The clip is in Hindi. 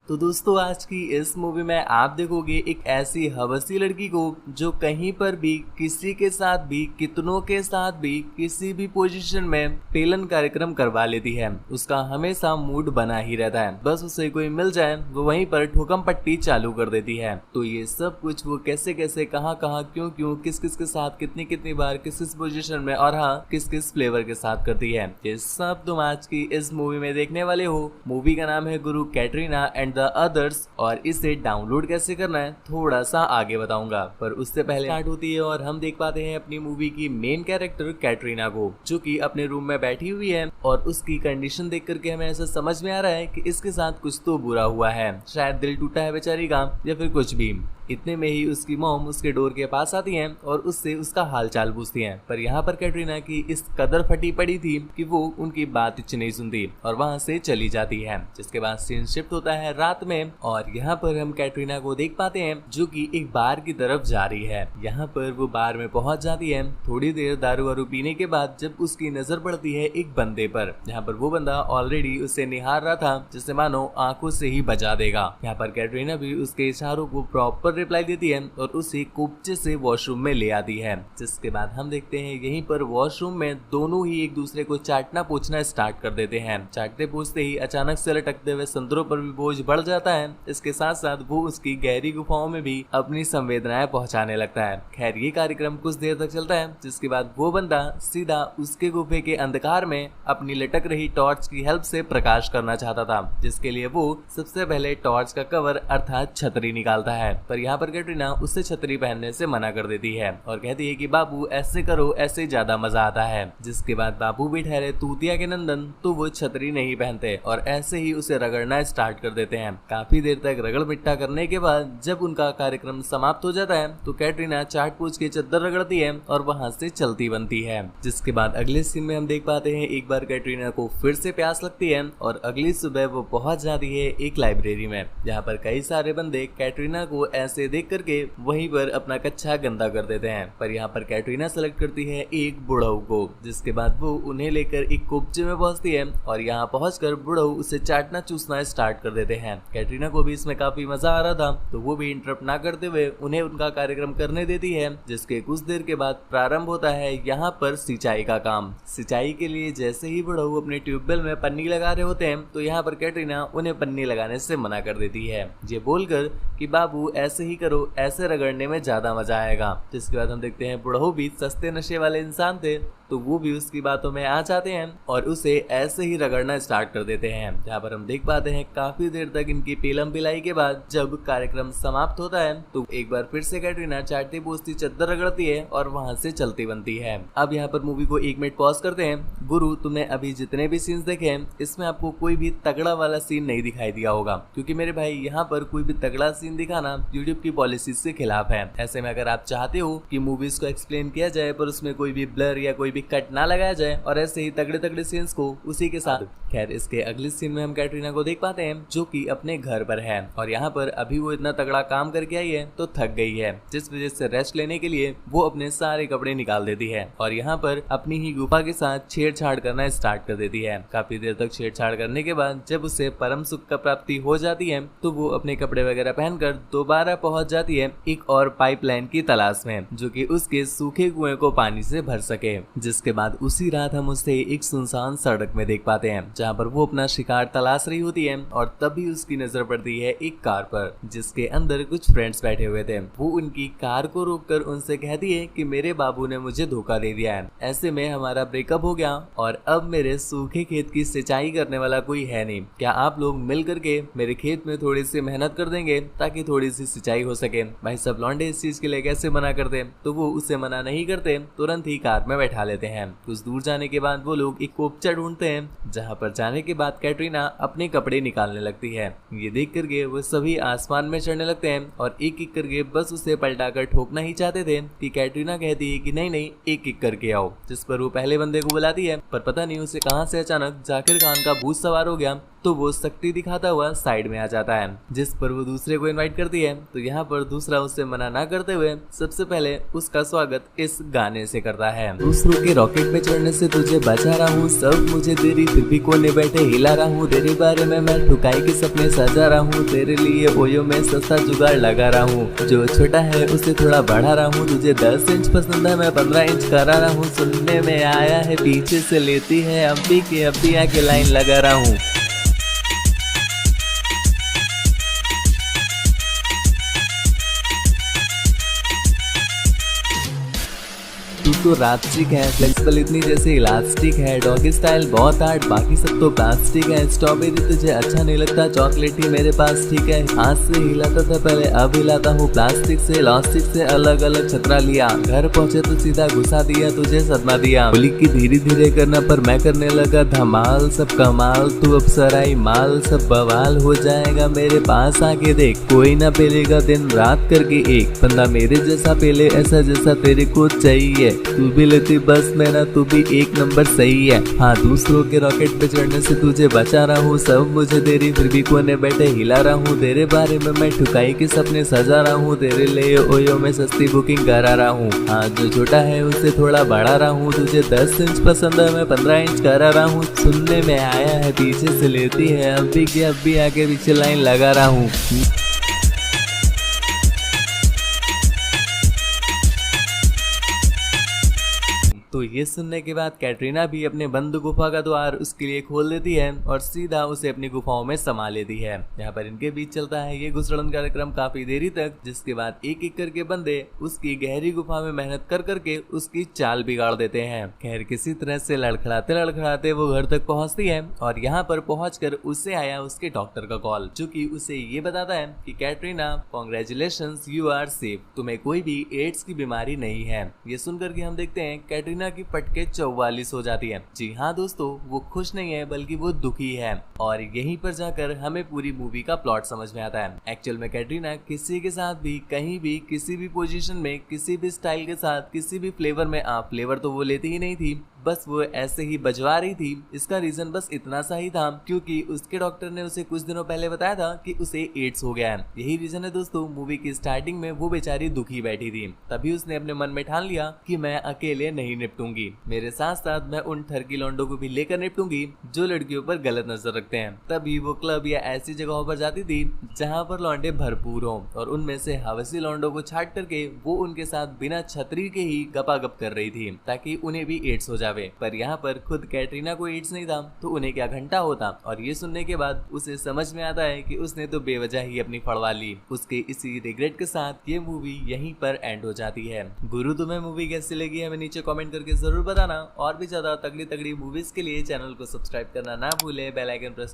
तो दोस्तों आज की इस मूवी में आप देखोगे एक ऐसी हवसी लड़की को जो कहीं पर भी किसी के साथ भी कितनों के साथ भी किसी भी पोजीशन में पेलन कार्यक्रम करवा लेती है। उसका हमेशा मूड बना ही रहता है, बस उसे कोई मिल जाए वो वहीं पर ठोकम पट्टी चालू कर देती है। तो ये सब कुछ वो कैसे कैसे कहाँ कहाँ क्यों क्यों किस किस के साथ कितनी कितनी बार किस किस पोजीशन में और हाँ किस किस फ्लेवर के साथ करती है, ये सब तुम आज की इस मूवी में देखने वाले हो। मूवी का नाम है गुरु कैटरीना एंड द अदर्स और इसे डाउनलोड कैसे करना है थोड़ा सा आगे बताऊंगा, पर उससे पहले स्टार्ट होती है और हम देख पाते हैं अपनी मूवी की मेन कैरेक्टर कैटरीना को, जो कि अपने रूम में बैठी हुई है और उसकी कंडीशन देख करके हमें ऐसा समझ में आ रहा है कि इसके साथ कुछ तो बुरा हुआ है, शायद दिल टूटा है बेचारी का या फिर कुछ भी। इतने में ही उसकी मॉम उसके डोर के पास आती हैं और उससे उसका हालचाल पूछती हैं, पर यहाँ पर कैटरीना की इस कदर फटी पड़ी थी कि वो उनकी बात कुछ नहीं सुनती और वहाँ से चली जाती है। जिसके बाद सीन शिफ्ट होता है रात में और यहाँ पर हम कैटरीना को देख पाते हैं जो कि एक बार की तरफ जा रही है। यहाँ पर वो बार में पहुंच जाती है। थोड़ी देर दारू वारू पीने के बाद जब उसकी नजर पड़ती है एक बंदे पर, यहाँ पर वो बंदा ऑलरेडी उसे निहार रहा था जिससे मानो आंखों से ही बजा देगा। यहाँ पर कैटरीना भी उसके इशारों को प्रॉपर रिप्लाई देती है और उसे कुपचे से वॉशरूम में ले आती है। जिसके बाद हम देखते हैं यहीं पर वॉशरूम में दोनों ही एक दूसरे को चाटना पूछना स्टार्ट कर देते हैं। चाटते पूछते ही अचानक से लटकते हुए संतरों पर भी बोझ बढ़ जाता है। इसके साथ साथ वो उसकी गहरी गुफाओं में भी अपनी संवेदनाएं पहुंचाने लगता है। खैर ये कार्यक्रम कुछ देर तक चलता है, जिसके बाद वो बंदा सीधा उसके गुफे के अंधकार में अपनी लटक रही टॉर्च की हेल्प से प्रकाश करना चाहता था, जिसके लिए वो सबसे पहले टॉर्च का कवर अर्थात छतरी निकालता है। पर यहाँ पर कैटरीना उससे छतरी पहनने से मना कर देती है और कहती है कि बाबू ऐसे करो, ऐसे ज्यादा मजा आता है। जिसके बाद बाबू भी ठहरे तूतिया के नंदन, तो वो छतरी नहीं पहनते और ऐसे ही उसे रगड़ना स्टार्ट कर देते हैं। काफी देर तक रगड़ मिट्टा करने के बाद जब उनका कार्यक्रम समाप्त हो जाता है तो कैटरीना चाट पूछ के चद्दर रगड़ती है और वहां से चलती बनती है। जिसके बाद अगले सीन में हम देख पाते हैं एक बार कैटरीना को फिर से प्यास लगती है और अगली सुबह वो पहुंच जाती है एक लाइब्रेरी में, जहाँ पर कई सारे बंदे कैटरीना को ऐसे देख करके वहीं पर अपना कच्चा गंदा कर देते हैं। पर यहाँ पर कैटरीना सेलेक्ट करती है एक बुढ़ऊ को, जिसके बाद वो उन्हें लेकर एक कुपचे में पहुंचती है और यहाँ पहुंचकर बुढ़ऊ उसे चाटना चूसना स्टार्ट कर देते हैं। कैटरीना को भी इसमें काफी मजा आ रहा था, तो वो भी इंटरप्ट ना करते हुए उन्हें उनका कार्यक्रम करने देती है। जिसके कुछ देर के बाद प्रारंभ होता है यहाँ पर सिंचाई का काम। सिंचाई के लिए जैसे ही बुढ़ऊ अपने ट्यूबवेल में पन्नी लगा रहे होते हैं तो यहाँ पर कैटरीना उन्हें पन्नी लगाने से मना कर देती है, ये बोलकर कि बाबू ऐसे ही करो, ऐसे रगड़ने में ज्यादा मजा आएगा। जिसके बाद हम देखते हैं बुढ़ऊ भी सस्ते नशे वाले इंसान थे, तो वो भी उसकी बातों में आ जाते हैं और उसे ऐसे ही रगड़ना स्टार्ट कर देते हैं। जहाँ पर हम देख पाते हैं काफी देर तक इनकी पेलम पिलाई के बाद जब कार्यक्रम समाप्त होता है तो एक बार फिर से कैटरीना चाटती पूछती चद्दर रगड़ती है और वहां से चलती बनती है। अब यहाँ पर मूवी को 1 मिनट पॉज करते हैं। गुरु तुमने अभी जितने भी सीन्स देखे हैं इसमें आपको कोई भी तगड़ा वाला सीन नहीं दिखाई दिया होगा, क्योंकि मेरे भाई यहाँ पर कोई भी तगड़ा सीन दिखाना यूट्यूब की पॉलिसी से खिलाफ है। ऐसे में अगर आप चाहते हो कि मूवीज को एक्सप्लेन किया जाए पर उसमें कोई भी ब्लर या कोई भी कट ना लगाया जाए और ऐसे ही तगड़े तगड़े सीन्स को उसी के साथ। खैर इसके अगले सीन में हम कैटरीना को देख पाते हैं जो कि अपने घर पर है और यहाँ पर अभी वो इतना तगड़ा काम करके आई है तो थक गई है, जिस वजह से रेस्ट लेने के लिए वो अपने सारे कपड़े निकाल देती है और यहाँ पर अपनी ही गुफा के साथ छेड़छाड़ करना स्टार्ट कर देती है। काफी देर तक छेड़छाड़ करने के बाद जब उसे परम सुख का प्राप्ति हो जाती है तो वो अपने कपड़े वगैरह पहनकर दोबारा पहुंच जाती है एक और पाइपलाइन की तलाश में, जो कि उसके सूखे कुएं को पानी से भर सके। जिसके बाद उसी रात हम उसे एक सुनसान सड़क में देख पाते हैं जहाँ पर वो अपना शिकार तलाश रही होती है और तभी उसकी नजर पड़ती है एक कार पर, जिसके अंदर कुछ फ्रेंड्स बैठे हुए थे। वो उनकी कार को रोककर उनसे कहती है कि मेरे बाबू ने मुझे धोखा दे दिया है, ऐसे में हमारा ब्रेकअप हो गया और अब मेरे सूखे खेत की सिंचाई करने वाला कोई है नहीं। क्या आप लोग मिल करके मेरे खेत में थोड़ी सी मेहनत कर देंगे ताकि थोड़ी सी सिंचाई हो सके। भाई सब लौंडे इस चीज के लिए कैसे मना करते, तो वो उसे मना नहीं करते, तुरंत ही कार में बैठा लेते हैं। कुछ दूर जाने के बाद वो लोग एक कोपचा ढूंढते हैं, जहाँ पर जाने के बाद कैटरीना अपने कपड़े निकालने लगती है। ये देख करके वो सभी आसमान में चढ़ने लगते हैं और एक एक करके बस उसे पलटाकर ठोकना ही चाहते थे कि कैटरीना कहती है कि नहीं नहीं एक एक करके आओ। जिस पर वो पहले बंदे को बुलाती है, पर पता नहीं उसे कहां से अचानक जाकिर खान का भूत सवार हो गया तो वो शक्ति दिखाता हुआ साइड में आ जाता है, जिस पर वो दूसरे को इनवाइट करती है। तो यहाँ पर दूसरा उससे मना ना करते हुए सबसे पहले उसका स्वागत इस गाने से करता है। दूसरों के रॉकेट पे चढ़ने से तुझे बचा रहा हूँ, सब मुझे तेरी फिर भी कोने बैठे हिला रहा हूँ, तेरे बारे में मैं ठुकाई के सपने सजा रहा हूँ, तेरे लिए ओयो में सस्ता जुगाड़ लगा रहा हूँ, जो छोटा है उसे थोड़ा बढ़ा रहा हूँ, तुझे 10 इंच पसंद है मैं 15 इंच करा रहा हूँ, सुनने में आया है पीछे से लेती है अभी के अभी आके लाइन लगा रहा हूँ। तू तो रास्टिक है, फ्लेक्सिबल इतनी जैसे इलास्टिक है, डॉगी स्टाइल बहुत हार्ड बाकी सब तो प्लास्टिक है, स्ट्रॉबेरी तुझे अच्छा नहीं लगता चॉकलेट ही मेरे पास ठीक है, हाथ से हिलाता था पहले अब हिलाता हूँ प्लास्टिक से, इलास्टिक से अलग अलग छतरा लिया, घर पहुंचे तो सीधा घुसा दिया तुझे सदमा दिया, बोली की धीरे धीरे करना पर मैं करने लगा धमाल, सब कमाल तू अब सराई माल, सब बवाल हो जाएगा मेरे पास आके देख, कोई ना पेलेगा दिन रात करके एक बंदा मेरे जैसा पेले ऐसा जैसा तेरे को चाहिए, तू भी लेती बस में ना तू भी एक नंबर सही है, हाँ दूसरों के रॉकेट पे चढ़ने से तुझे बचा रहा हूँ, सब मुझे तेरी फिर भी कोने बैठे हिला रहा हूँ, तेरे बारे में मैं ठुकाई के सपने सजा रहा हूँ, तेरे लिए ओयो में सस्ती बुकिंग करा रहा हूँ, हाँ जो छोटा है उसे थोड़ा बढ़ा रहा हूँ, तुझे 10 इंच पसंद है मैं 15 इंच करा रहा हूँ, सुनने में आया है पीछे से लेती है अभी के अभी आके पीछे लाइन लगा रहा हूँ। तो ये सुनने के बाद कैटरीना भी अपने बंद गुफा का द्वार उसके लिए खोल देती है और सीधा उसे अपनी गुफाओं में समा लेती है। यहाँ पर इनके बीच चलता है ये घुसड़न कार्यक्रम काफी देरी तक, जिसके बाद एक एक करके बंदे उसकी गहरी गुफा में मेहनत कर करके उसकी चाल बिगाड़ देते हैं। खैर किसी तरह से लड़खड़ाते लड़खड़ाते वो घर तक पहुंचती है और यहाँ पर पहुंचकर उससे आया उसके डॉक्टर का कॉल, जो कि उसे ये बताता है कि Katrina congratulations you are safe, तुम्हें कोई भी एड्स की बीमारी नहीं है। ये सुनकर के हम देखते हैं कैटरीना की पटके 44 हो जाती है। जी हाँ दोस्तों, वो खुश नहीं है बल्कि वो दुखी है और यहीं पर जाकर हमें पूरी मूवी का प्लॉट समझ में आता है। एक्चुअल में कैटरीना किसी के साथ भी कहीं भी किसी भी पोजीशन में किसी भी स्टाइल के साथ किसी भी फ्लेवर में फ्लेवर तो वो लेती ही नहीं थी, बस वो ऐसे ही बजवा रही थी। इसका रीजन बस इतना सा ही था क्योंकि उसके डॉक्टर ने उसे कुछ दिनों पहले बताया था कि उसे एड्स हो गया है। यही रीजन है दोस्तों, मूवी की स्टार्टिंग में वो बेचारी दुखी बैठी थी, तभी उसने अपने मन में ठान लिया कि मैं अकेले नहीं निपटूंगी, मेरे साथ साथ मैं उन ठरकी लौंडों को भी लेकर निपटूंगी जो लड़कियों पर गलत नजर रखते हैं। तभी वो क्लब या ऐसी जगहों पर जाती थी जहाँ पर लौंडे भरपूर हों और उनमें से हवसी लौंडों को छाट करके वो उनके साथ बिना छतरी के ही गपागप कर रही थी ताकि उन्हें भी एड्स हो जावे। पर यहाँ पर खुद कैटरीना को एड्स नहीं था तो उन्हें क्या घंटा होता। और ये सुनने के बाद उसे समझ में आता है कि उसने तो बेवजह ही अपनी फड़वा ली। उसके इसी रिग्रेट के साथ ये मूवी यहीं पर एंड हो जाती है। गुरु तुम्हें मूवी कैसी लगी हमें नीचे कमेंट करके जरूर बताना और भी ज्यादा तगड़ी तगड़ी मूवीज के लिए चैनल को सब्सक्राइब करना ना भूले, बेल आइकन प्रेस